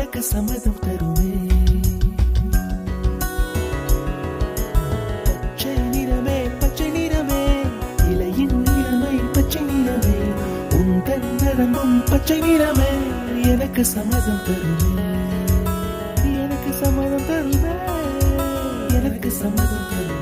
எனக்கு சம்மதம் தருமே. பச்சை நிறமே பச்சை நிறமே, இலையின் நிறமை பச்சை நிறமே, உந்தன் நரம்பும் பச்சை நிறமே, எனக்கு சம்மதம் தருமே, எனக்கு சம்மதம் தருமே, எனக்கு சம்மதம் தருமே.